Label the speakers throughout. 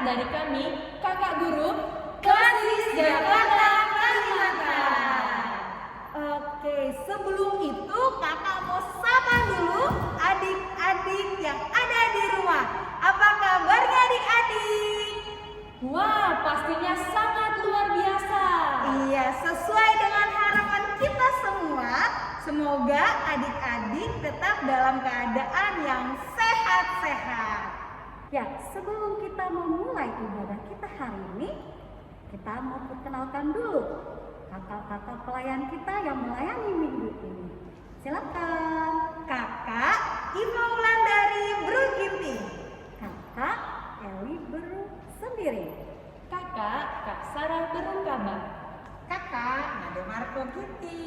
Speaker 1: dari kami, Kakak Guru Kelas Jakarta Kalimantan.
Speaker 2: Oke, sebelum itu kakak mau sapa dulu adik-adik yang ada di rumah. Apa kabarnya adik-adik?
Speaker 1: Wah, pastinya sangat luar biasa.
Speaker 2: Iya, sesuai dengan harapan kita semua, semoga adik-adik tetap dalam keadaan yang sehat-sehat. Ya, sebelum kita memulai ibadah kita hari ini, kita mau perkenalkan dulu kakak-kakak pelayan kita yang melayani minggu ini. Silakan, Kakak Ima Wulandari Bruginti, Kakak Eli Beru Sendiri,
Speaker 1: Kakak Kak Sarah Berungkabah,
Speaker 2: Kakak Nade Marco Ginti,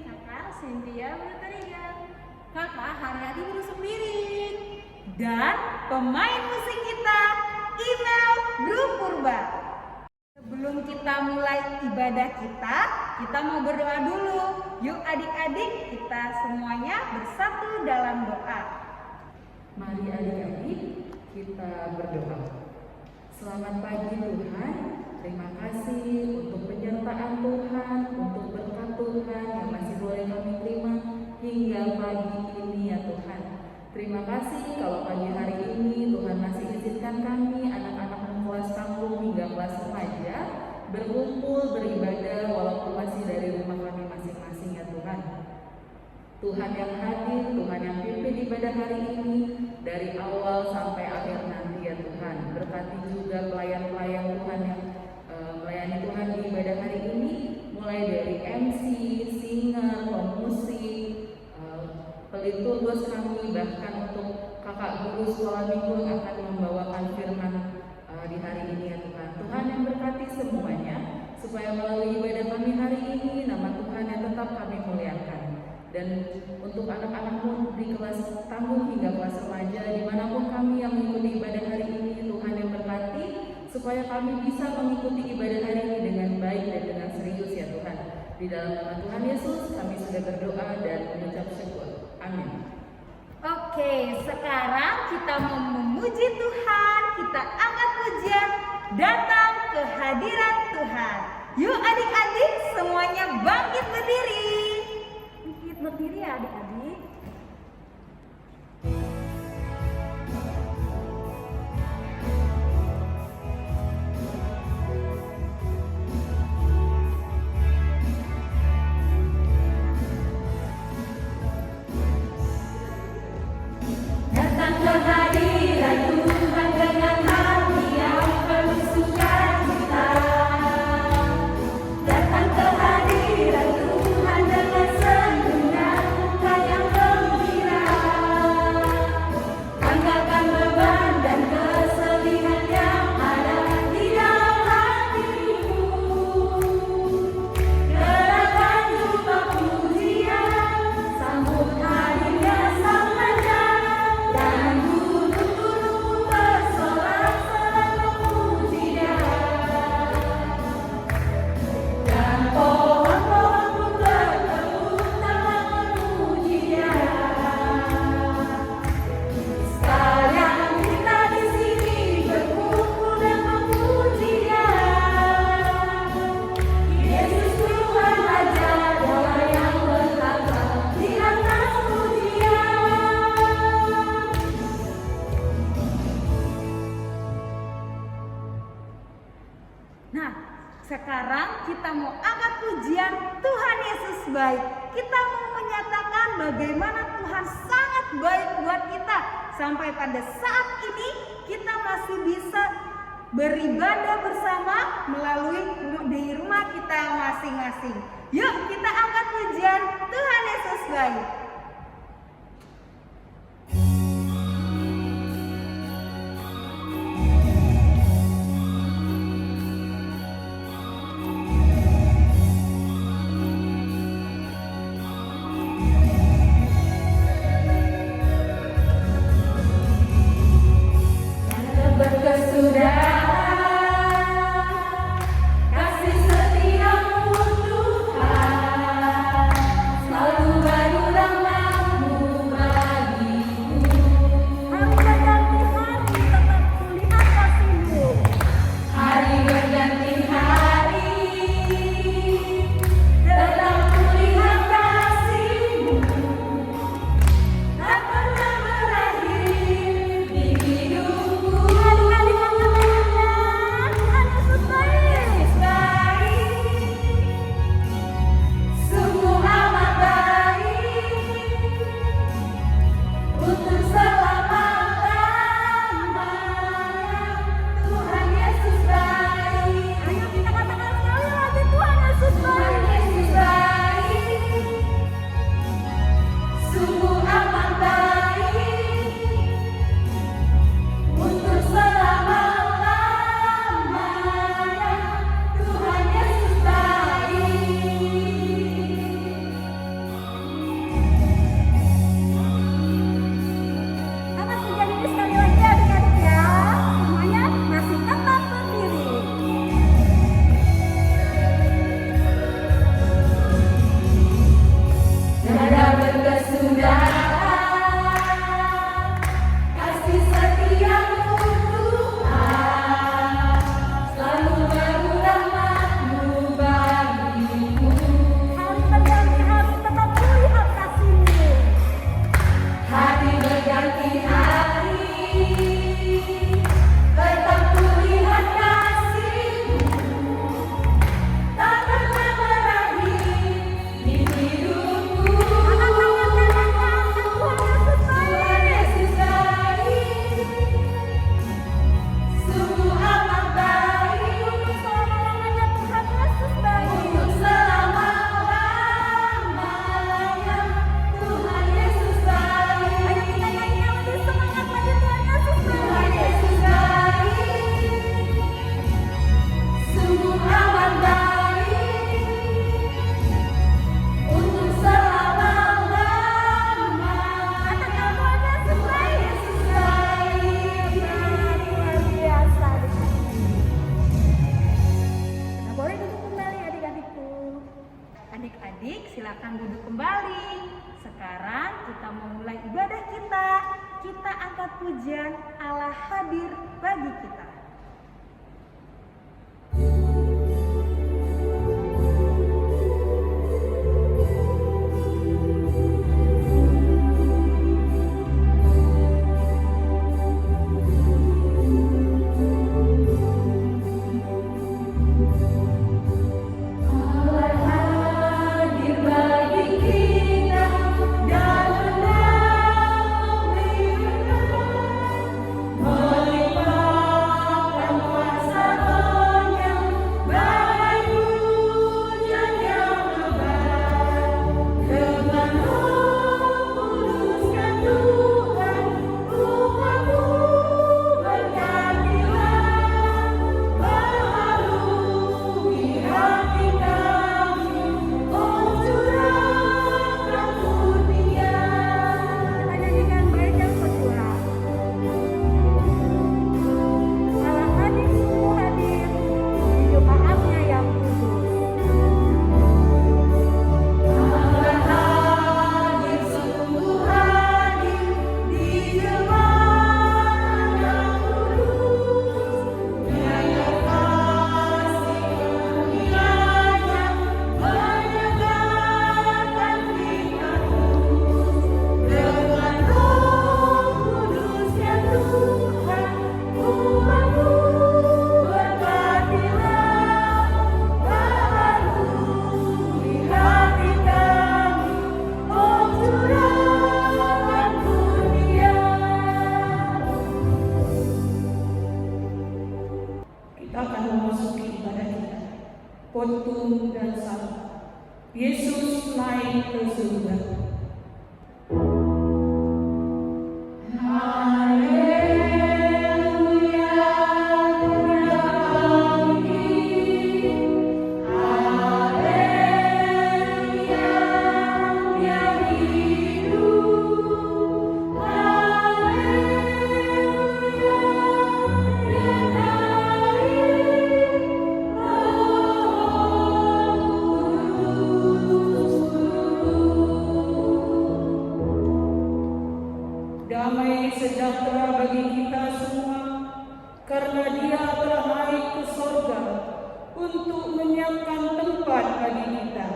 Speaker 2: Kakak Cynthia Berterian, Kakak Haryadi Beru Sendiri, dan pemain musik kita Imel Bru Purba. Sebelum kita mulai ibadah kita mau berdoa dulu. Yuk adik-adik, kita semuanya bersatu dalam doa.
Speaker 3: Mari adik-adik kita berdoa. Selamat pagi Tuhan, terima kasih untuk penyertaan Tuhan, untuk berkat Tuhan yang masih boleh kami terima hingga pagi ini ya Tuhan. Terima kasih kalau pagi hari ini Tuhan masih izinkan kami anak-anak kelas kampung hingga kelas remaja berkumpul beribadah walaupun masih dari rumah kami masing-masing ya Tuhan. Tuhan yang hadir, Tuhan yang pimpin ibadah hari ini dari awal sampai akhir nanti ya Tuhan. Berkati juga pelayan-pelayan Tuhan yang melayani Tuhan di ibadah hari ini, mulai dari MC, singer, pemusik, peliturgos kami, bahkan untuk kakak guru sekolah minggu yang akan membawakan firman di hari ini ya Tuhan. Tuhan yang berkati semuanya, supaya melalui ibadah kami hari ini, nama Tuhan yang tetap kami muliakan. Dan untuk anak-anakmu di kelas tanggung hingga kelas remaja, dimanapun kami yang mengikuti ibadah hari ini, Tuhan yang berkati, supaya kami bisa mengikuti ibadah hari ini dengan baik dan dengan serius ya Tuhan. Di dalam nama Tuhan Yesus, kami sudah berdoa dan mengucap syukur. Amin.
Speaker 2: Oke, sekarang kita mau memuji Tuhan, kita angkat pujian, datang ke hadirat Tuhan. Yuk adik-adik semuanya bangkit berdiri. Bangkit berdiri ya adik-adik.
Speaker 4: Datang ke hadirat Tuhan dengan hati yang penuh sukacita. Datang ke hadirat Tuhan dengan senyuman muka yang gembira. Angkatkan beban dan kesedihan yang ada di dalam hatimu. Gerakan jubah pujian, sambut hadirnya Sang Raja. Dan gunung-gunung bersorak-sorak memuji Dia. Dan pohon-pohon pun bertepuk tangan memuji Dia. Sekalian kita di sini berkumpul dan memuji Dia. Yesus Tuhan Raja, Dia yang bertata di atas pujian.
Speaker 2: Nah, sekarang kita mau angkat pujian Tuhan Yesus baik. Kita mau menyatakan bagaimana Tuhan sangat baik buat kita. Sampai pada saat ini kita masih bisa beribadah bersama melalui di rumah kita masing-masing. Yuk kita angkat pujian Tuhan Yesus baik.
Speaker 4: Berkesudahan kasih setiamu Tuhan, selalu berulang
Speaker 2: angkat pujian Allah hadir bagi kita.
Speaker 4: Khotbah dan salam. Yesus naik ke surga. Damai sejahtera bagi kita semua, karena Dia telah naik ke sorga untuk menyiapkan tempat bagi kita.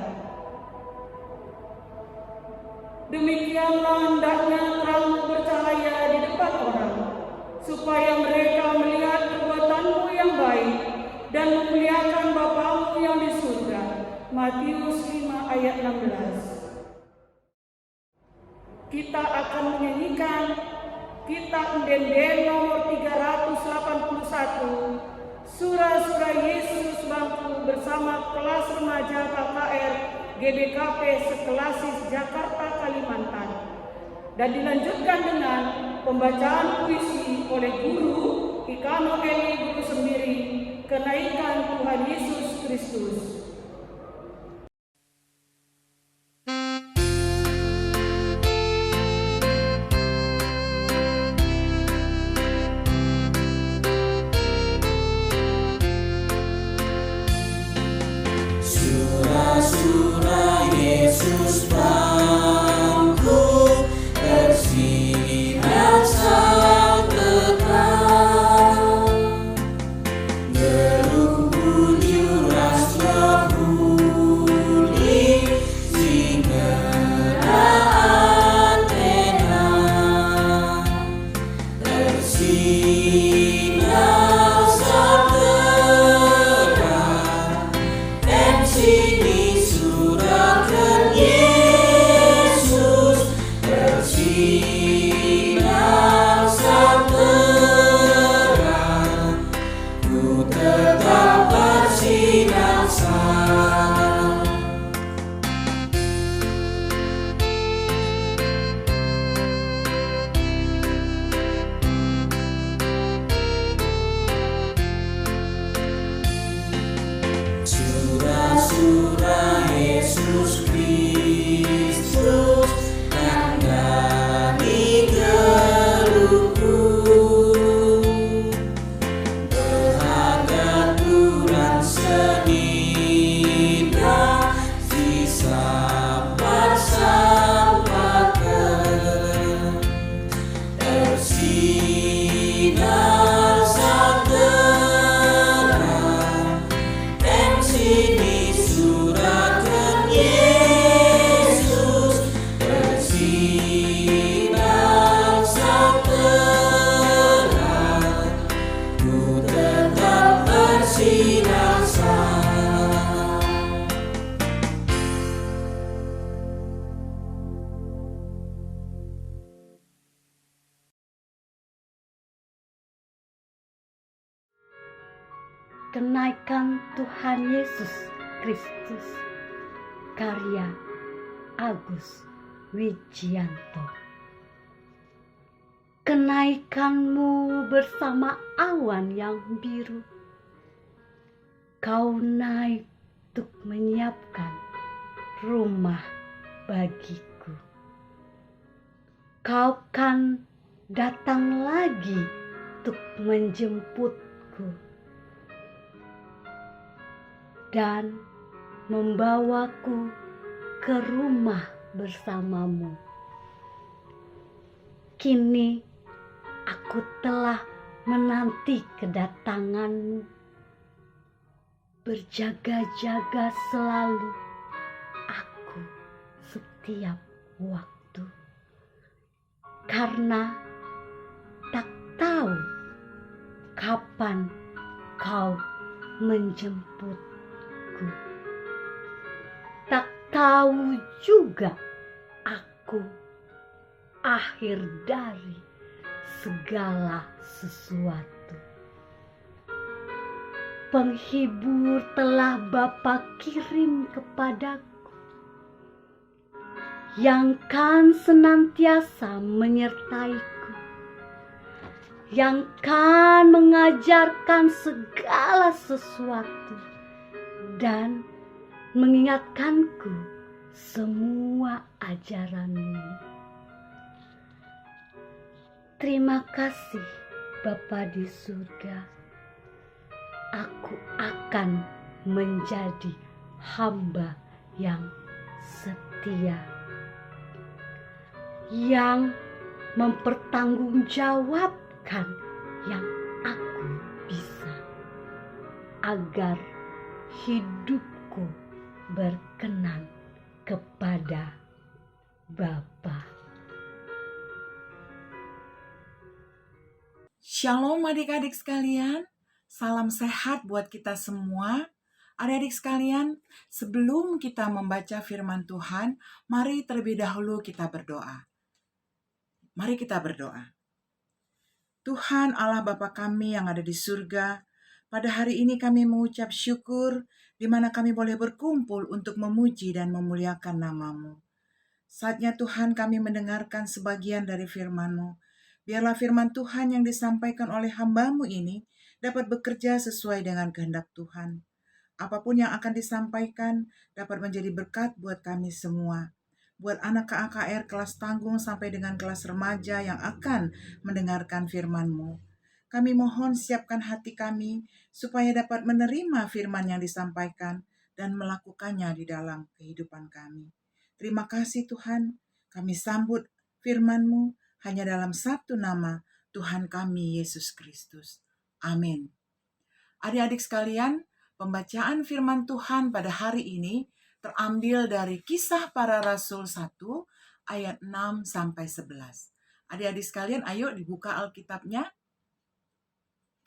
Speaker 4: Demikianlah hendaknya terangmu bercahaya di depan orang, supaya mereka melihat perbuatanmu yang baik dan memuliakan Bapamu yang di surga. Matius 5 ayat 16. Kita akan menyanyikan kitab Denden nomor 381, Surah-surah Yesus Bangku bersama kelas remaja KKR GBKP Sekelasis Jakarta Kalimantan, dan dilanjutkan dengan pembacaan puisi oleh Guru Ikano Eli Guru Sendiri, Kenaikan Tuhan Yesus Kristus.
Speaker 5: Surah Yesus Bangku bersinar sang terang, gerung bunyi rasnya sinar sang terang, sini suratan Yesus, bersinar sang terang, ku tetap bersinar sang.
Speaker 6: Kenaikan Tuhan Yesus Kristus, karya Agus Wijianto. Kenaikanmu bersama awan yang biru, kau naik untuk menyiapkan rumah bagiku. Kau kan datang lagi untuk menjemputku dan membawaku ke rumah bersamamu. Kini aku telah menanti kedatanganmu, berjaga-jaga selalu aku setiap waktu, karena tak tahu kapan kau menjemputku. Tak tahu juga aku akhir dari segala sesuatu. Penghibur telah Bapa kirim kepadaku, yang kan senantiasa menyertaiku, yang kan mengajarkan segala sesuatu dan mengingatkanku semua ajaranmu. Terima kasih Bapa di surga. Aku akan menjadi hamba yang setia, yang mempertanggungjawabkan yang aku bisa, agar hidupku berkenan kepada Bapa.
Speaker 7: Shalom adik-adik sekalian, salam sehat buat kita semua. Adik-adik sekalian, sebelum kita membaca firman Tuhan, mari terlebih dahulu kita berdoa. Mari kita berdoa. Tuhan Allah Bapa kami yang ada di surga, pada hari ini kami mengucap syukur di mana kami boleh berkumpul untuk memuji dan memuliakan nama-Mu. Saatnya Tuhan kami mendengarkan sebagian dari firman-Mu. Biarlah firman Tuhan yang disampaikan oleh hamba-Mu ini dapat bekerja sesuai dengan kehendak Tuhan. Apapun yang akan disampaikan dapat menjadi berkat buat kami semua. Buat anak KAKR kelas tanggung sampai dengan kelas remaja yang akan mendengarkan firman-Mu. Kami mohon siapkan hati kami supaya dapat menerima firman yang disampaikan dan melakukannya di dalam kehidupan kami. Terima kasih Tuhan, kami sambut firman-Mu hanya dalam satu nama, Tuhan kami Yesus Kristus. Amin. Adik-adik sekalian, pembacaan firman Tuhan pada hari ini terambil dari Kisah Para Rasul 1 ayat 6 sampai 11. Adik-adik sekalian, ayo dibuka Alkitabnya.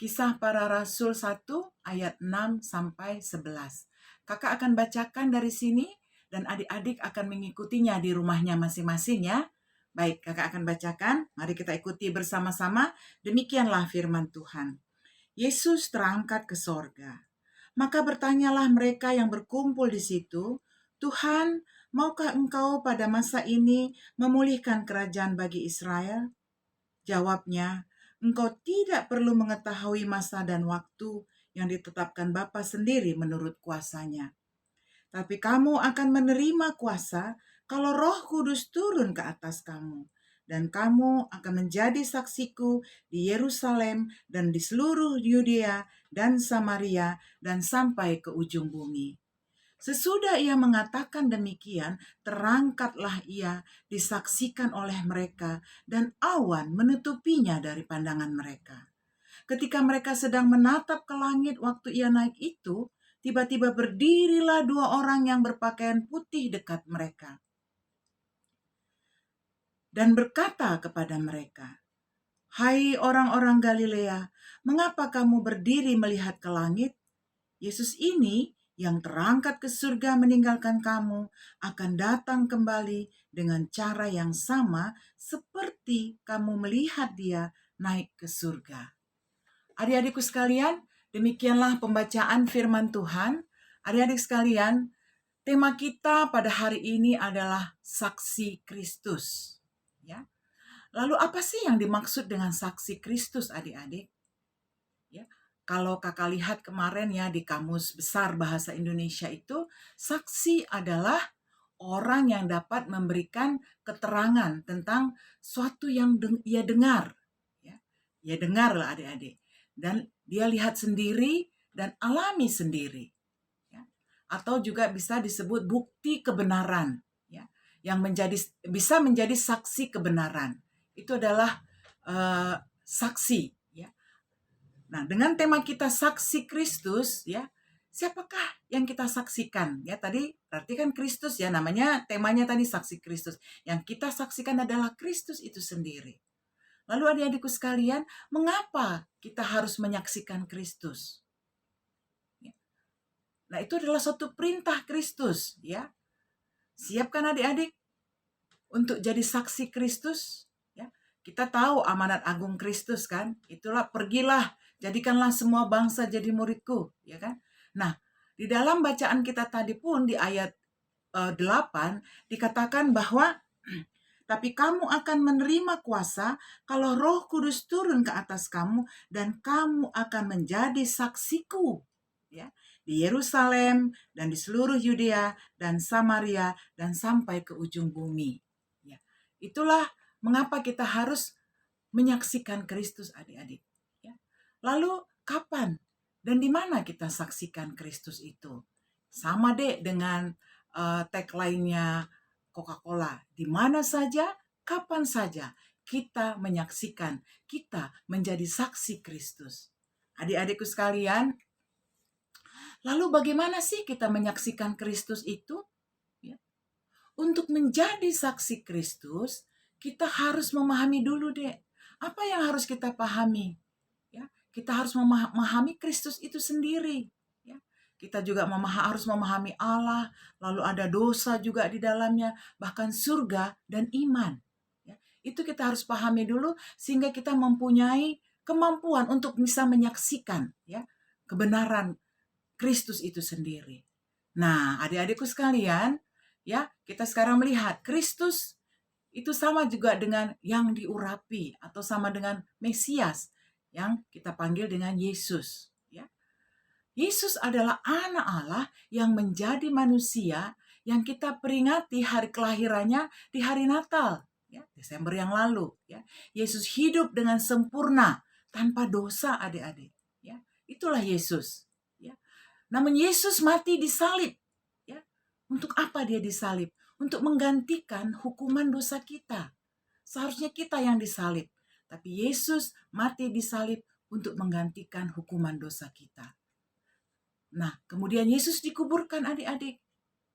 Speaker 7: Kisah Para Rasul 1 ayat 6 sampai 11. Kakak akan bacakan dari sini dan adik-adik akan mengikutinya di rumahnya masing-masing ya. Baik, kakak akan bacakan. Mari kita ikuti bersama-sama. Demikianlah firman Tuhan. Yesus terangkat ke sorga. Maka bertanyalah mereka yang berkumpul di situ, Tuhan, maukah Engkau pada masa ini memulihkan kerajaan bagi Israel? Jawabnya, Engkau tidak perlu mengetahui masa dan waktu yang ditetapkan Bapa sendiri menurut kuasanya. Tapi kamu akan menerima kuasa kalau Roh Kudus turun ke atas kamu. Dan kamu akan menjadi saksiku di Yerusalem dan di seluruh Yudea dan Samaria dan sampai ke ujung bumi. Sesudah ia mengatakan demikian, terangkatlah ia disaksikan oleh mereka dan awan menutupinya dari pandangan mereka. ketika mereka sedang menatap ke langit waktu ia naik itu, tiba-tiba berdirilah 2 orang yang berpakaian putih dekat mereka dan berkata kepada mereka, "Hai orang-orang Galilea, mengapa kamu berdiri melihat ke langit? Yesus ini yang terangkat ke surga meninggalkan kamu akan datang kembali dengan cara yang sama seperti kamu melihat dia naik ke surga." Adik-adikku sekalian, demikianlah pembacaan firman Tuhan. Adik-adik sekalian, tema kita pada hari ini adalah saksi Kristus. Ya. Lalu apa sih yang dimaksud dengan saksi Kristus, adik-adik? Ya. Kalau kakak lihat kemarin ya di Kamus Besar Bahasa Indonesia itu, saksi adalah orang yang dapat memberikan keterangan tentang suatu yang ia dengar. Ya. Ia dengar lah adik-adik. Dan dia lihat sendiri dan alami sendiri. Ya. Atau juga bisa disebut bukti kebenaran. Ya. Yang bisa menjadi saksi kebenaran. Itu adalah saksi. Ya. Nah, dengan tema kita saksi Kristus, ya, siapakah yang kita saksikan? Ya, tadi berarti kan Kristus ya, namanya temanya tadi saksi Kristus. Yang kita saksikan adalah Kristus itu sendiri. Lalu adik-adikku sekalian, mengapa kita harus menyaksikan Kristus? Ya. Nah, itu adalah suatu perintah Kristus, ya. Siapkan adik-adik untuk jadi saksi Kristus? Ya. Kita tahu amanat agung Kristus kan? Itulah pergilah, jadikanlah semua bangsa jadi muridku, ya kan? Nah, di dalam bacaan kita tadi pun di ayat 8 dikatakan bahwa tapi kamu akan menerima kuasa kalau Roh Kudus turun ke atas kamu dan kamu akan menjadi saksiku, ya, di Yerusalem dan di seluruh Yudea dan Samaria dan sampai ke ujung bumi. Ya. Itulah mengapa kita harus menyaksikan Kristus, adik-adik. Ya. Lalu kapan dan di mana kita saksikan Kristus itu? Sama deh dengan tagline-nya Coca-Cola, di mana saja, kapan saja kita menyaksikan, kita menjadi saksi Kristus. Adik-adikku sekalian, lalu bagaimana sih kita menyaksikan Kristus itu? Ya. Untuk menjadi saksi Kristus, kita harus memahami dulu deh, apa yang harus kita pahami? Ya, kita harus memahami Kristus itu sendiri. Kita juga harus memahami Allah, lalu ada dosa juga di dalamnya, bahkan surga dan iman. Ya, itu kita harus pahami dulu sehingga kita mempunyai kemampuan untuk bisa menyaksikan ya kebenaran Kristus itu sendiri. Nah, adik-adikku sekalian, ya kita sekarang melihat Kristus itu sama juga dengan yang diurapi atau sama dengan Mesias yang kita panggil dengan Yesus. Yesus adalah anak Allah yang menjadi manusia yang kita peringati hari kelahirannya di hari Natal, ya, Desember yang lalu. Ya. Yesus hidup dengan sempurna, tanpa dosa adik-adik. Ya. Itulah Yesus. Ya. Namun Yesus mati disalib. Ya. Untuk apa dia disalib? Untuk menggantikan hukuman dosa kita. Seharusnya kita yang disalib. Tapi Yesus mati disalib untuk menggantikan hukuman dosa kita. Nah, kemudian Yesus dikuburkan adik-adik.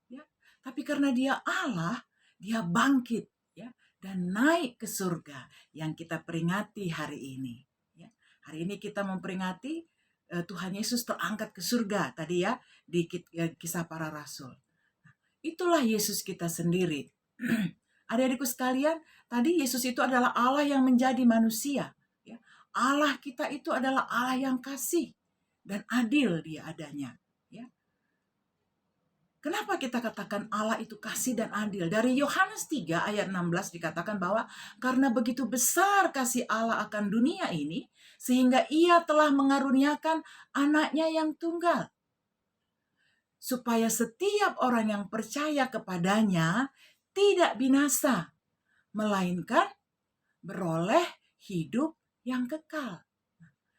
Speaker 7: Ya. Tapi karena dia Allah, dia bangkit ya dan naik ke surga yang kita peringati hari ini. Ya. Hari ini kita memperingati Tuhan Yesus terangkat ke surga tadi ya di Kisah Para Rasul. Nah, itulah Yesus kita sendiri. Adik-adikku sekalian, tadi Yesus itu adalah Allah yang menjadi manusia. Ya. Allah kita itu adalah Allah yang kasih dan adil dia adanya. Ya. Kenapa kita katakan Allah itu kasih dan adil? Dari Yohanes 3 ayat 16 dikatakan bahwa karena begitu besar kasih Allah akan dunia ini, sehingga ia telah mengaruniakan anaknya yang tunggal. Supaya setiap orang yang percaya kepadanya tidak binasa, melainkan beroleh hidup yang kekal.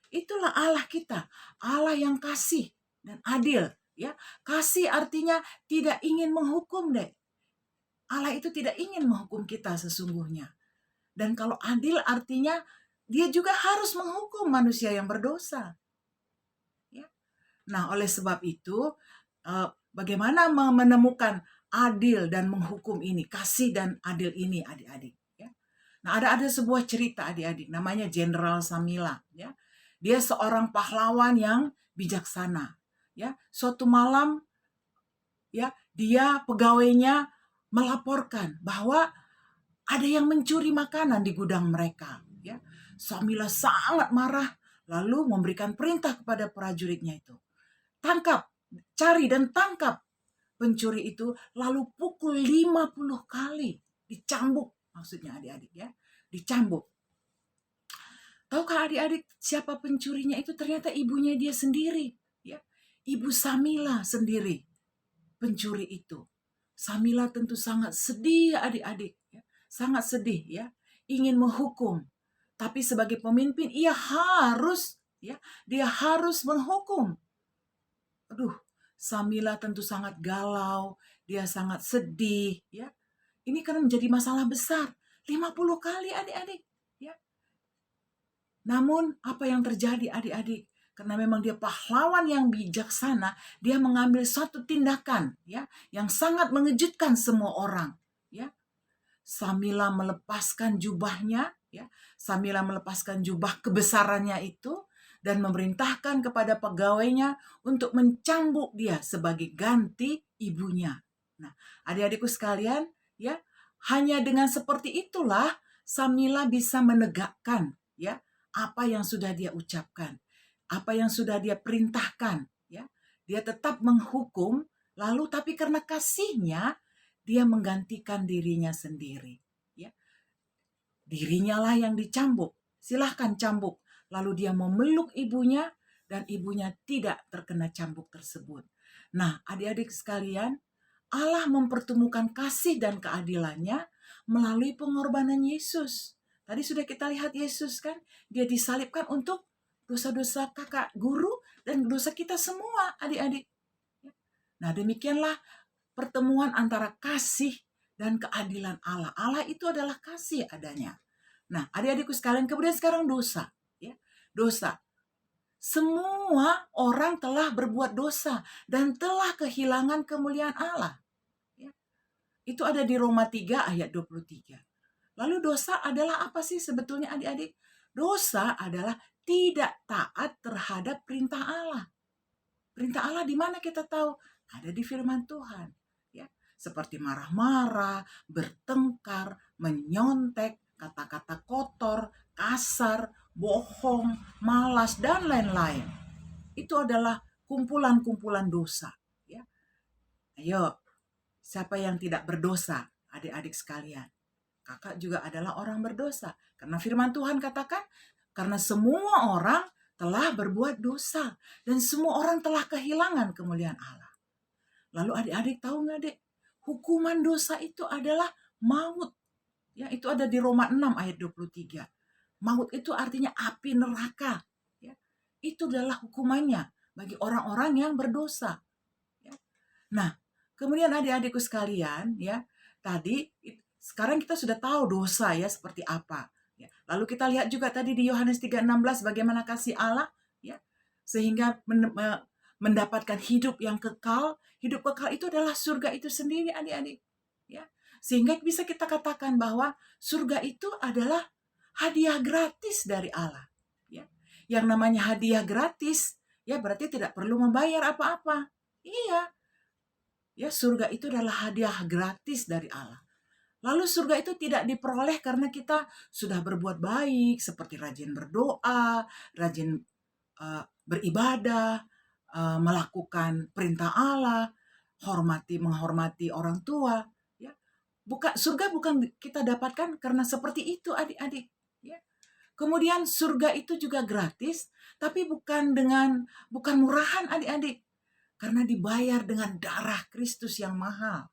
Speaker 7: Itulah Allah kita, Allah yang kasih dan adil. Ya, kasih artinya tidak ingin menghukum deh. Allah itu tidak ingin menghukum kita sesungguhnya. Dan kalau adil artinya dia juga harus menghukum manusia yang berdosa. Ya. Nah, oleh sebab itu, bagaimana menemukan adil dan menghukum ini, kasih dan adil ini, adik-adik. Ya. Nah, ada sebuah cerita, adik-adik, namanya Jenderal Samila. Ya. Dia seorang pahlawan yang bijaksana. Ya, suatu malam, ya, dia pegawainya melaporkan bahwa ada yang mencuri makanan di gudang mereka. Ya. Samila sangat marah, lalu memberikan perintah kepada prajuritnya itu. Tangkap, cari dan tangkap pencuri itu, lalu pukul 50 kali. Dicambuk, maksudnya adik-adik ya. Dicambuk. Tahukah adik-adik siapa pencurinya itu? Ternyata ibunya dia sendiri. Ya. Ibu Samila sendiri pencuri itu. Samila tentu sangat sedih adik-adik. Ya. Sangat sedih ya. Ingin menghukum. Tapi sebagai pemimpin dia harus menghukum. Aduh, Samila tentu sangat galau. Dia sangat sedih ya. Ini kan menjadi masalah besar. 50 kali adik-adik. Ya. Namun apa yang terjadi adik-adik? Karena memang dia pahlawan yang bijaksana, dia mengambil suatu tindakan ya yang sangat mengejutkan semua orang. Ya. Samila melepaskan jubahnya, ya. Samila melepaskan jubah kebesarannya itu dan memerintahkan kepada pegawainya untuk mencambuk dia sebagai ganti ibunya. Nah, adik-adikku sekalian, ya, hanya dengan seperti itulah Samila bisa menegakkan ya apa yang sudah dia ucapkan. Apa yang sudah dia perintahkan, ya. Dia tetap menghukum, lalu tapi karena kasihnya dia menggantikan dirinya sendiri, ya. Dirinya lah yang dicambuk. Silahkan cambuk. Lalu dia memeluk ibunya dan ibunya tidak terkena cambuk tersebut. Nah, adik-adik sekalian, Allah mempertemukan kasih dan keadilannya melalui pengorbanan Yesus. Tadi sudah kita lihat Yesus kan, dia disalibkan untuk dosa-dosa kakak guru dan dosa kita semua adik-adik. Nah, demikianlah pertemuan antara kasih dan keadilan Allah. Allah itu adalah kasih adanya. Nah, adik-adikku sekalian, kemudian sekarang dosa. Ya, dosa. Semua orang telah berbuat dosa dan telah kehilangan kemuliaan Allah. Ya. Itu ada di Roma 3 ayat 23. Lalu dosa adalah apa sih sebetulnya adik-adik? Dosa adalah tidak taat terhadap perintah Allah. Perintah Allah di mana kita tahu? Ada di firman Tuhan. Ya, seperti marah-marah, bertengkar, menyontek, kata-kata kotor, kasar, bohong, malas, dan lain-lain. Itu adalah kumpulan-kumpulan dosa. Ya. Ayo, siapa yang tidak berdosa, adik-adik sekalian? Kakak juga adalah orang berdosa. Karena firman Tuhan katakan, karena semua orang telah berbuat dosa. Dan semua orang telah kehilangan kemuliaan Allah. Lalu adik-adik tahu nggak dek? Hukuman dosa itu adalah maut. Ya, itu ada di Roma 6 ayat 23. Maut itu artinya api neraka. Ya. Itu adalah hukumannya bagi orang-orang yang berdosa. Ya. Nah, kemudian adik-adikku sekalian, ya, tadi sekarang kita sudah tahu dosa ya seperti apa. Ya. Lalu kita lihat juga tadi di Yohanes 3:16 bagaimana kasih Allah, ya, sehingga mendapatkan hidup yang kekal. Hidup kekal itu adalah surga itu sendiri adik-adik. Ya. Sehingga bisa kita katakan bahwa surga itu adalah hadiah gratis dari Allah. Ya. Yang namanya hadiah gratis, ya berarti tidak perlu membayar apa-apa. Iya. Ya, surga itu adalah hadiah gratis dari Allah. Lalu surga itu tidak diperoleh karena kita sudah berbuat baik, seperti rajin berdoa, rajin beribadah, melakukan perintah Allah, menghormati orang tua. Ya. Surga bukan kita dapatkan karena seperti itu adik-adik. Ya. Kemudian surga itu juga gratis, tapi bukan murahan adik-adik. Karena dibayar dengan darah Kristus yang mahal.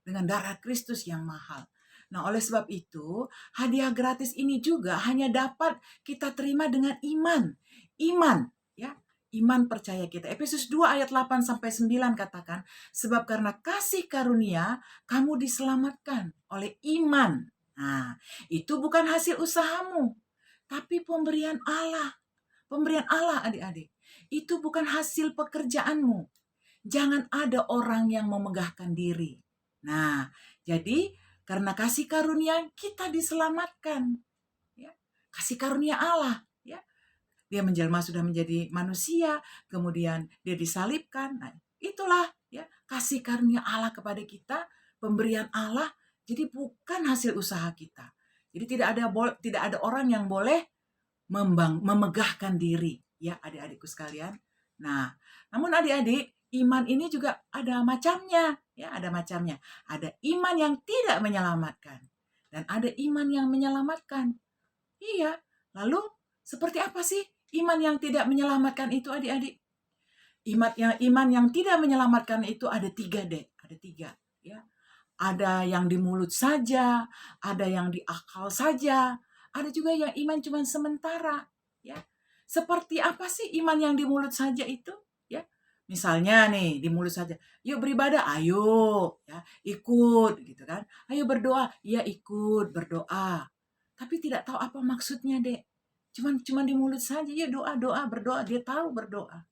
Speaker 7: Dengan darah Kristus yang mahal. Nah, oleh sebab itu, hadiah gratis ini juga hanya dapat kita terima dengan iman. Iman, ya. Iman percaya kita. Efesus 2 ayat 8 sampai 9 katakan, sebab karena kasih karunia kamu diselamatkan oleh iman. Nah, itu bukan hasil usahamu, tapi pemberian Allah. Pemberian Allah adik-adik. Itu bukan hasil pekerjaanmu. Jangan ada orang yang memegahkan diri. Nah, jadi karena kasih karunia kita diselamatkan. Ya. Kasih karunia Allah. Ya. Dia menjelma sudah menjadi manusia, kemudian dia disalibkan. Nah, itulah ya kasih karunia Allah kepada kita, pemberian Allah. Jadi bukan hasil usaha kita. Jadi tidak ada orang yang boleh memegahkan diri, ya adik-adikku sekalian. Nah, namun adik-adik, iman ini juga ada macamnya, ya ada macamnya. Ada iman yang tidak menyelamatkan dan ada iman yang menyelamatkan. Iya, lalu seperti apa sih iman yang tidak menyelamatkan itu adik-adik? Iman yang tidak menyelamatkan itu ada 3 deh, ada 3 ya. Ada yang di mulut saja, ada yang di akal saja, ada juga yang iman cuma sementara, ya. Seperti apa sih iman yang di mulut saja itu, ya? Misalnya nih di mulut saja, yuk beribadah, ayo, ya, ikut gitu kan. Ayo berdoa, ya ikut berdoa. Tapi tidak tahu apa maksudnya, Dek. Cuman di mulut saja, ya doa, berdoa, dia tahu berdoa.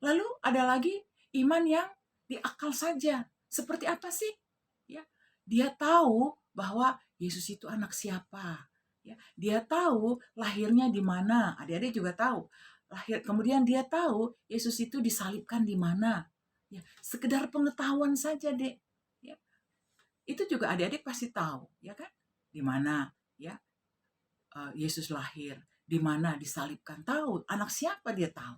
Speaker 7: Lalu ada lagi iman yang di akal saja. Seperti apa sih? Ya, dia tahu bahwa Yesus itu anak siapa. Ya, dia tahu lahirnya di mana. Adik-adik juga tahu. Kemudian dia tahu Yesus itu disalibkan di mana. Ya, sekedar pengetahuan saja, Dek. Ya. Itu juga adik-adik pasti tahu, ya kan? Di mana ya Yesus lahir, di mana disalibkan, tahu. Anak siapa dia tahu.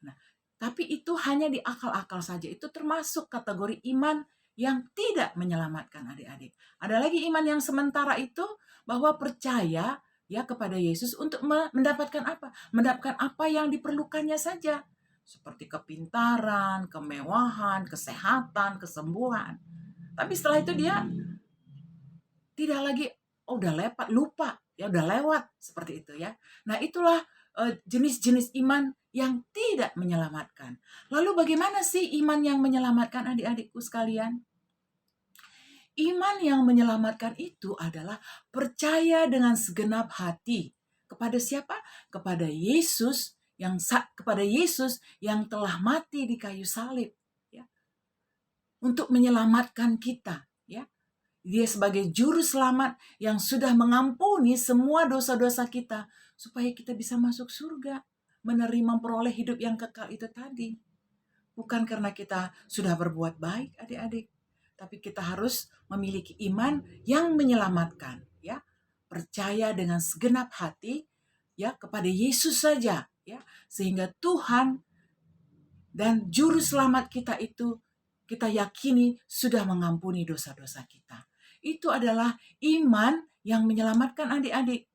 Speaker 7: Nah, tapi itu hanya di akal-akal saja. Itu termasuk kategori iman yang tidak menyelamatkan adik-adik. Ada lagi iman yang sementara itu bahwa percaya ya kepada Yesus untuk mendapatkan apa? Mendapatkan apa yang diperlukannya saja. Seperti kepintaran, kemewahan, kesehatan, kesembuhan. Tapi setelah itu dia tidak lagi, udah lupa, ya udah lewat seperti itu ya. Nah, itulah jenis-jenis iman yang tidak menyelamatkan. Lalu bagaimana sih iman yang menyelamatkan adik-adikku sekalian? Iman yang menyelamatkan itu adalah percaya dengan segenap hati. Kepada siapa? Kepada Yesus yang telah mati di kayu salib, ya. Untuk menyelamatkan kita, ya. Dia sebagai juru selamat yang sudah mengampuni semua dosa-dosa kita supaya kita bisa masuk surga, memperoleh hidup yang kekal itu tadi. Bukan karena kita sudah berbuat baik, adik-adik, tapi kita harus memiliki iman yang menyelamatkan, ya. Percaya dengan segenap hati, ya, kepada Yesus saja, ya, sehingga Tuhan dan juru selamat kita itu kita yakini sudah mengampuni dosa-dosa kita. Itu adalah iman yang menyelamatkan adik-adik.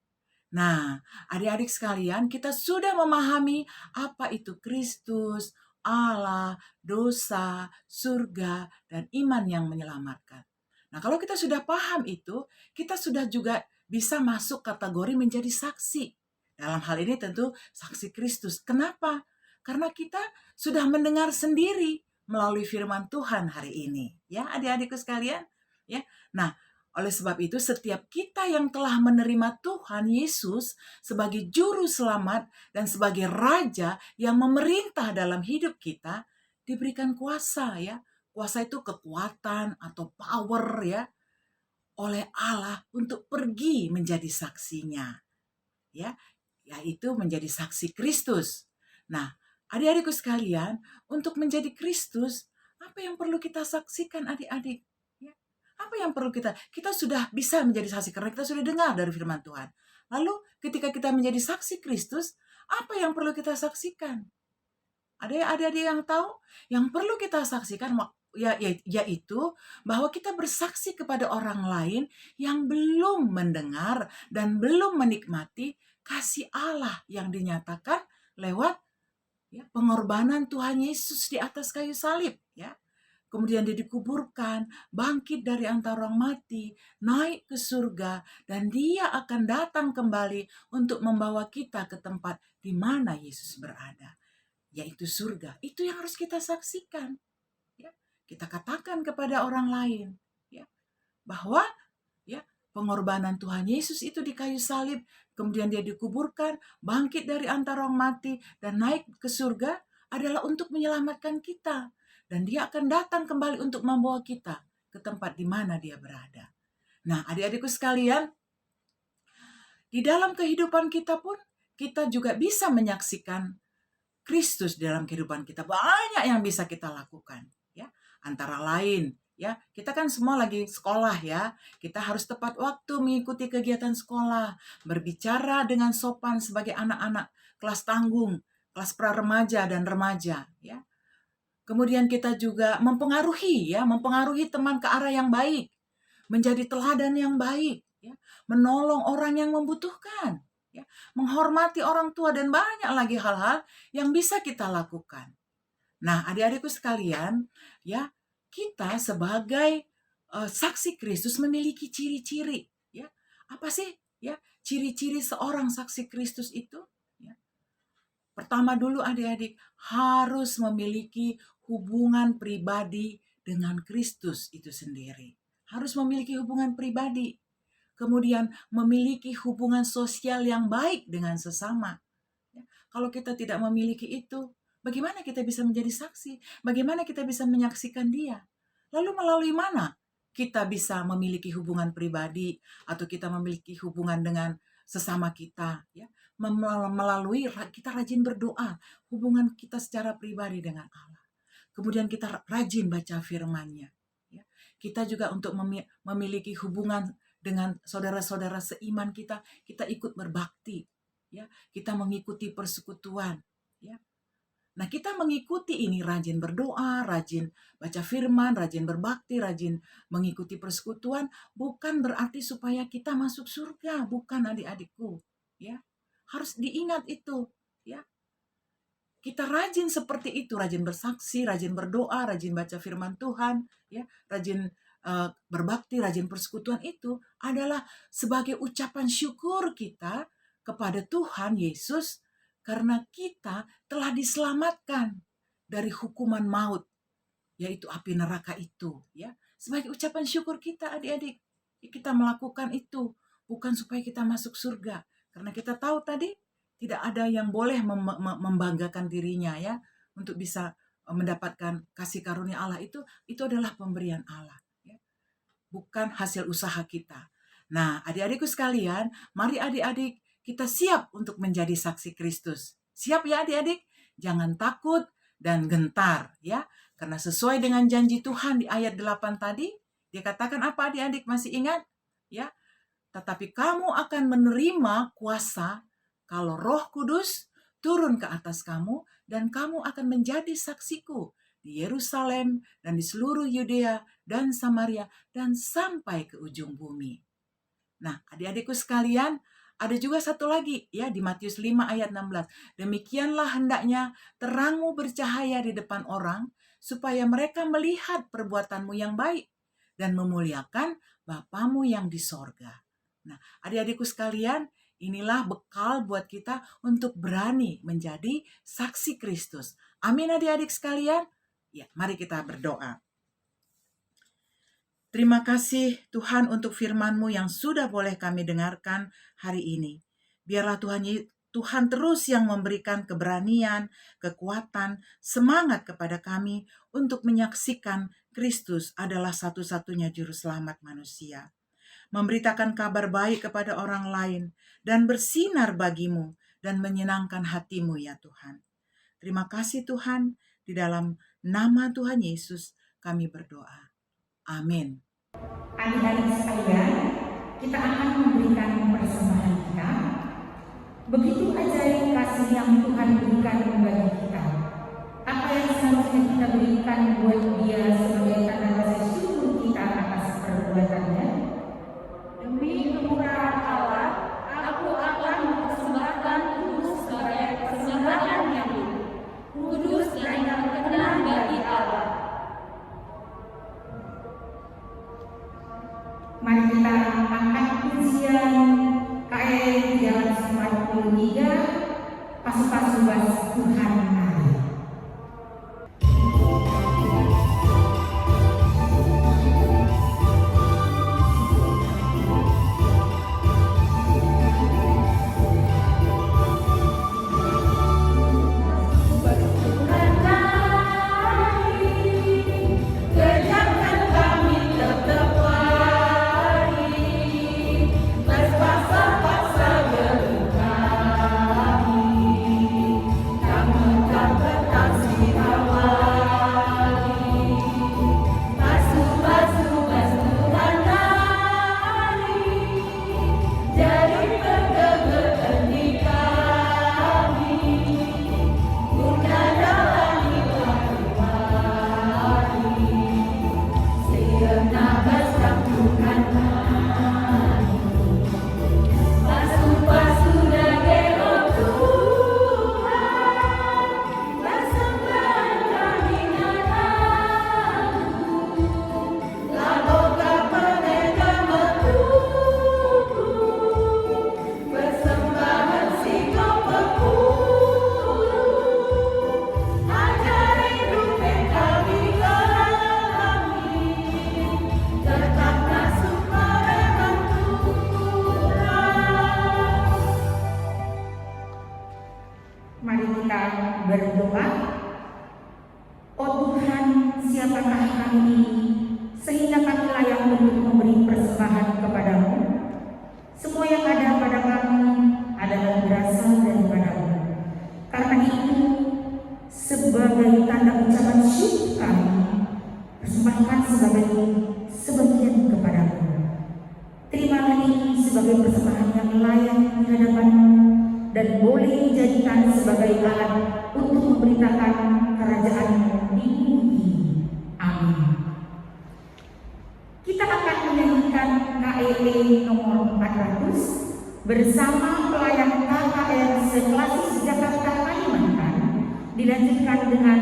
Speaker 7: Nah, adik-adik sekalian, kita sudah memahami apa itu Kristus, Allah, dosa, surga, dan iman yang menyelamatkan. Nah, kalau kita sudah paham itu, kita sudah juga bisa masuk kategori menjadi saksi. Dalam hal ini tentu saksi Kristus. Kenapa? Karena kita sudah mendengar sendiri melalui firman Tuhan hari ini. Ya, adik-adikku sekalian. Ya. Nah, oleh sebab itu setiap kita yang telah menerima Tuhan Yesus sebagai juru selamat dan sebagai raja yang memerintah dalam hidup kita, diberikan kuasa, ya. Kuasa itu kekuatan atau power, ya, oleh Allah untuk pergi menjadi saksinya, ya, yaitu menjadi saksi Kristus. Nah, adik-adikku sekalian, untuk menjadi Kristus, apa yang perlu kita saksikan adik-adik? Ya, apa yang perlu kita sudah bisa menjadi saksi karena kita sudah dengar dari firman Tuhan. Lalu ketika kita menjadi saksi Kristus, apa yang perlu kita saksikan? Ada adik-adik yang tahu? Yang perlu kita saksikan yaitu bahwa kita bersaksi kepada orang lain yang belum mendengar dan belum menikmati kasih Allah yang dinyatakan lewat, ya, pengorbanan Tuhan Yesus di atas kayu salib, ya. Kemudian dia dikuburkan, bangkit dari antara orang mati, naik ke surga, dan dia akan datang kembali untuk membawa kita ke tempat di mana Yesus berada, yaitu surga. Itu yang harus kita saksikan. Ya. Kita katakan kepada orang lain, ya, bahwa, ya, pengorbanan Tuhan Yesus itu di kayu salib, kemudian dia dikuburkan, bangkit dari antara orang mati, dan naik ke surga adalah untuk menyelamatkan kita. Dan dia akan datang kembali untuk membawa kita ke tempat di mana dia berada. Nah, adik-adikku sekalian, di dalam kehidupan kita pun, kita juga bisa menyaksikan Kristus dalam kehidupan kita. Banyak yang bisa kita lakukan. Ya, antara lain, ya, kita kan semua lagi sekolah ya. Kita harus tepat waktu mengikuti kegiatan sekolah, berbicara dengan sopan sebagai anak-anak kelas tanggung, kelas pra-remaja dan remaja, ya. Kemudian kita juga mempengaruhi teman ke arah yang baik, menjadi teladan yang baik, ya, menolong orang yang membutuhkan, ya, menghormati orang tua dan banyak lagi hal-hal yang bisa kita lakukan. Nah, adik-adikku sekalian, ya, kita sebagai saksi Kristus memiliki ciri-ciri, ya. Apa sih, ya, ciri-ciri seorang saksi Kristus itu? Ya. Pertama dulu adik-adik harus memiliki hubungan pribadi dengan Kristus itu sendiri. Harus memiliki hubungan pribadi. Kemudian memiliki hubungan sosial yang baik dengan sesama. Ya. Kalau kita tidak memiliki itu, bagaimana kita bisa menjadi saksi? Bagaimana kita bisa menyaksikan dia? Lalu melalui mana kita bisa memiliki hubungan pribadi atau kita memiliki hubungan dengan sesama kita? Ya? Melalui kita rajin berdoa, hubungan kita secara pribadi dengan Allah. Kemudian kita rajin baca firman-Nya. Ya? Kita juga untuk memiliki hubungan dengan saudara-saudara seiman kita ikut berbakti. Ya? Kita mengikuti persekutuan. Ya? Nah, kita mengikuti ini, rajin berdoa, rajin baca firman, rajin berbakti, rajin mengikuti persekutuan, bukan berarti supaya kita masuk surga, bukan adik-adikku. Ya, harus diingat itu. Ya, kita rajin seperti itu, rajin bersaksi, rajin berdoa, rajin baca firman Tuhan, ya, rajin berbakti, rajin persekutuan itu adalah sebagai ucapan syukur kita kepada Tuhan Yesus karena kita telah diselamatkan dari hukuman maut, yaitu api neraka itu. Ya, sebagai ucapan syukur kita adik-adik, kita melakukan itu bukan supaya kita masuk surga, karena kita tahu tadi tidak ada yang boleh membanggakan dirinya ya untuk bisa mendapatkan kasih karunia Allah itu adalah pemberian Allah, ya. Bukan hasil usaha kita. Nah, adik-adikku sekalian, mari adik-adik kita siap untuk menjadi saksi Kristus. Siap ya adik-adik? Jangan takut dan gentar ya. Karena sesuai dengan janji Tuhan di ayat 8 tadi, dia katakan apa adik-adik masih ingat? Ya. Tetapi kamu akan menerima kuasa kalau Roh Kudus turun ke atas kamu dan kamu akan menjadi saksiku di Yerusalem dan di seluruh Yudea dan Samaria dan sampai ke ujung bumi. Nah, adik-adikku sekalian, ada juga satu lagi ya di Matius 5 ayat 16. Demikianlah hendaknya terangmu bercahaya di depan orang supaya mereka melihat perbuatanmu yang baik dan memuliakan Bapamu yang di sorga. Nah, adik-adikku sekalian, inilah bekal buat kita untuk berani menjadi saksi Kristus. Amin adik-adik sekalian. Ya, mari kita berdoa. Terima kasih Tuhan untuk firman-Mu yang sudah boleh kami dengarkan hari ini. Biarlah Tuhan terus yang memberikan keberanian, kekuatan, semangat kepada kami untuk menyaksikan Kristus adalah satu-satunya juru selamat manusia. Memberitakan kabar baik kepada orang lain dan bersinar bagimu dan menyenangkan hatimu ya Tuhan. Terima kasih Tuhan, di dalam nama Tuhan Yesus kami berdoa. Amin.
Speaker 8: Adik-adik sekalian, kita akan memberikan persembahan kita. Begitu ajaib kasih yang Tuhan berikan bagi kita. Apa yang seharusnya kita berikan buat Dia sebagai tanda rasa syukur kita atas perbuatannya?
Speaker 1: Demi kemurahan Allah, aku akan mempersembahkan kudus sebagai persembahan yang kudus dan yang berkenan bagi Allah.
Speaker 8: Mari kita angkat pujian KRI 343, Pasukan Tuhan Hari. Mari kita berdoa. Oh Tuhan, siapakah kami ini sehingga kami layak untuk memberi persembahan kepadamu? Semua yang ada pada kami adalah berasal daripadamu. Karena itu, sebagai tanda ucapan syukur kami, persembahkan sebagai sebagian kepadamu. Terimalah ini sebagai persembahan yang layak di hadapanmu dan boleh dijadikan sebagai alat untuk memberitakan kerajaan-Mu di bumi ini. Amin. Kita akan menyanyikan KEE nomor 400 bersama pelayan KKR Seklasis Jakarta Kalimantan, dilanjutkan dengan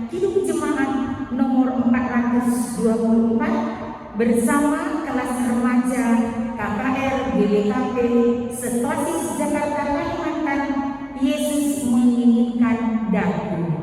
Speaker 8: Hidup Jemaat nomor 424 bersama kelas remaja KKR GBKP Seklasis Jakarta Kalimantan, Yesus menginginkan daku.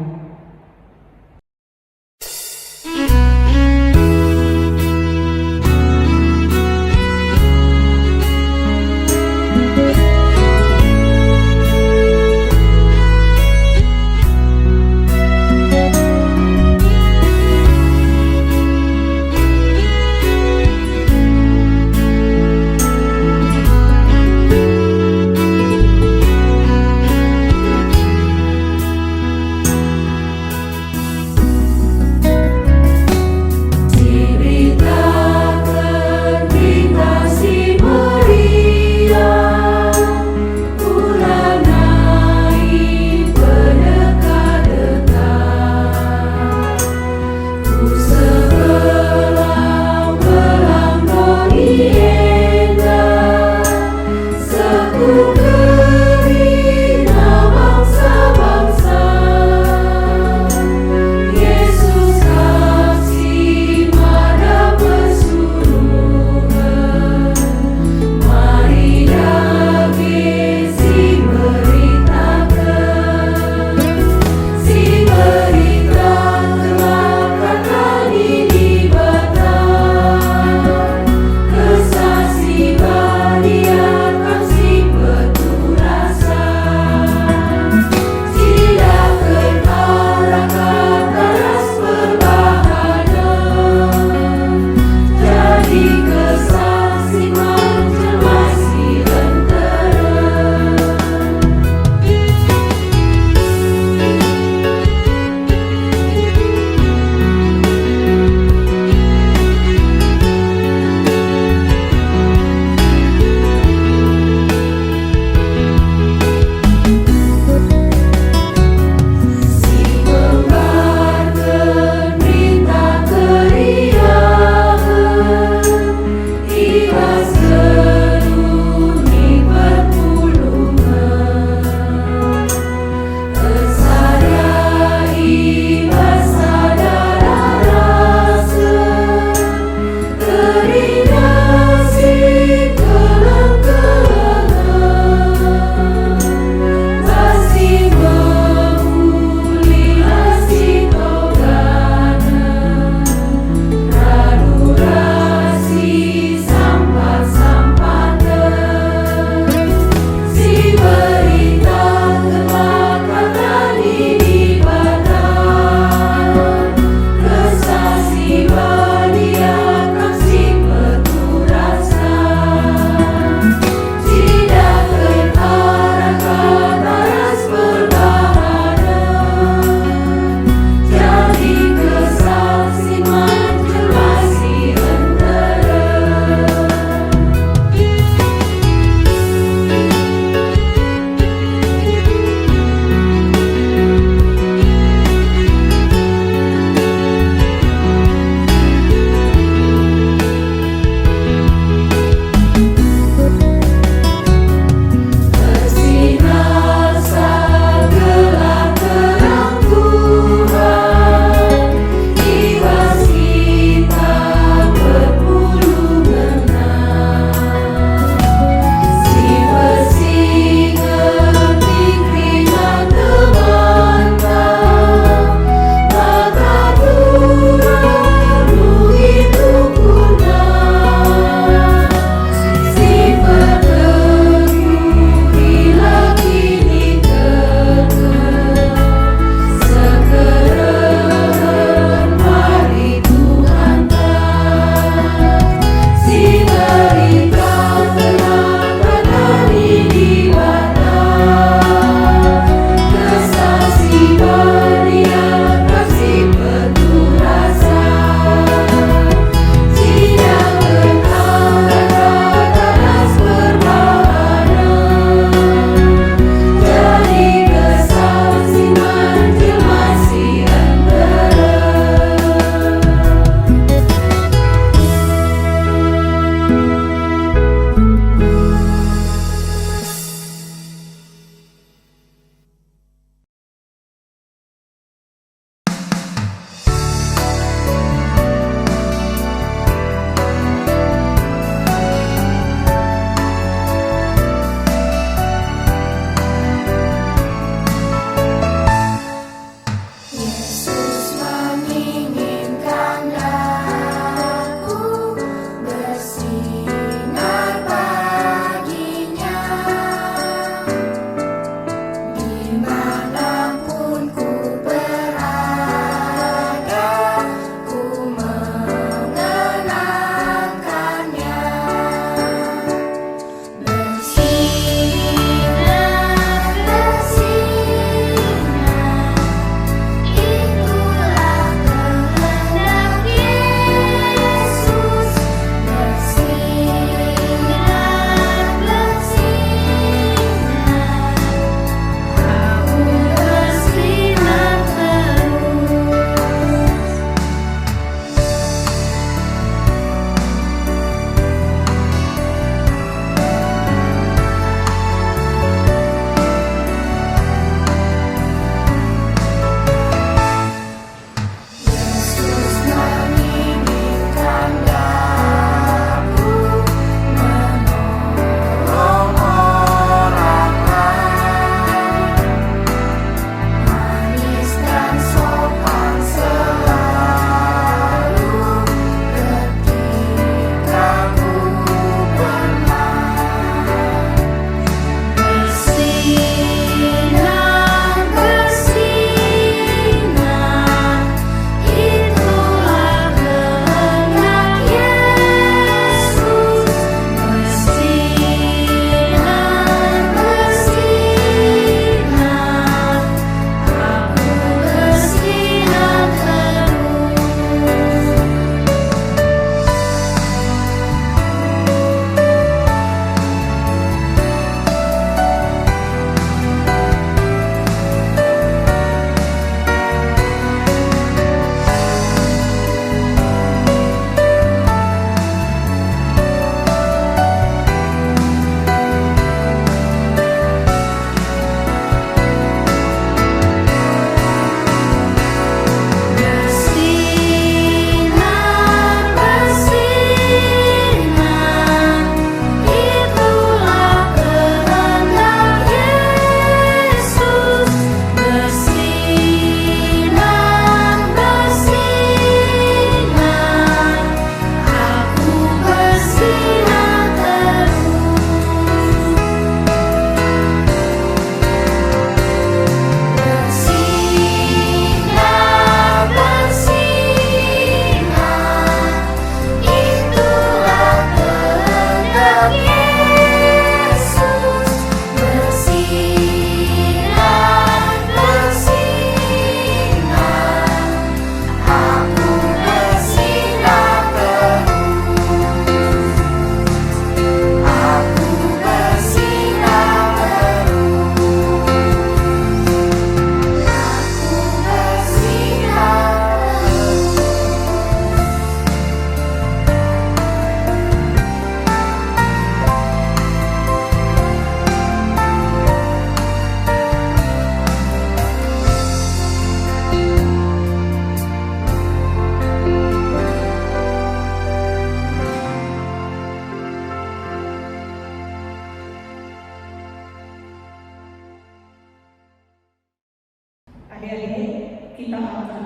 Speaker 4: Adik-adik, kita akan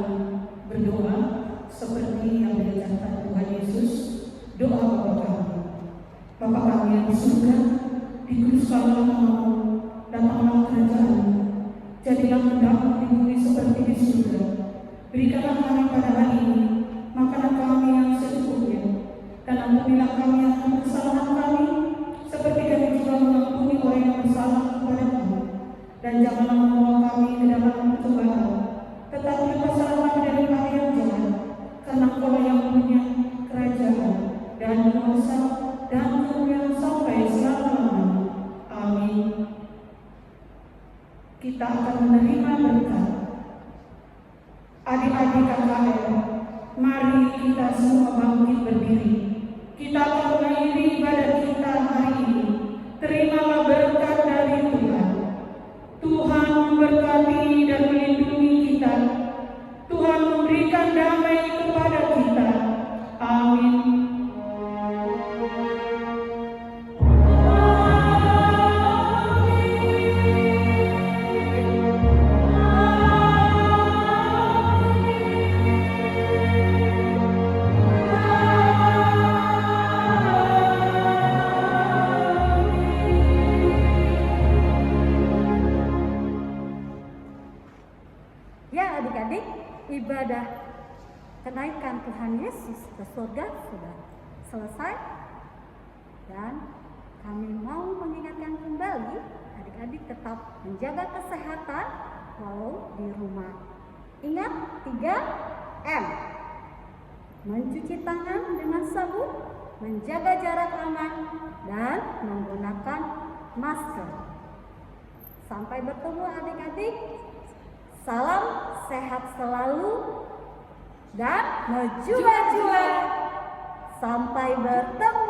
Speaker 4: berdoa seperti yang diajarkan Tuhan Yesus. Doa Bapa kami. Bapa kami yang di surga, dikuduskanlah namamu, datanglah kerajaan-Mu, jadilah kehendak-Mu di bumi seperti di surga. Berikanlah kami pada hari ini makanan kami yang secukupnya, dan ampunilah kami akan kesalahan kami, seperti kami juga mengampuni orang yang bersalah kepada kami. Dan janganlah membawa kami ke dalam pencobaan, tetapi lepaskanlah kami dari bahaya yang jahat, karena Engkau yang punya kerajaan dan kuasa dan kemuliaan sampai selama-lamanya. Amin. Kita akan menerima berkat. Adik-adik KKR, mari kita semua bangkit berdiri. Kita akan mengakhiri ibadah kita hari ini. Terimalah berkat dari Tuhan. Tuhan memberkati dan melindungi kita. Tuhan memberikan damai kepada kita. Amin.
Speaker 1: Ya adik-adik, ibadah kenaikan Tuhan Yesus ke surga sudah selesai. Dan kami mau mengingatkan kembali, adik-adik tetap menjaga kesehatan walau di rumah. Ingat 3M. Mencuci tangan dengan sabun, menjaga jarak aman, dan menggunakan masker. Sampai bertemu adik-adik. Salam sehat selalu dan maju-maju. Sampai bertemu.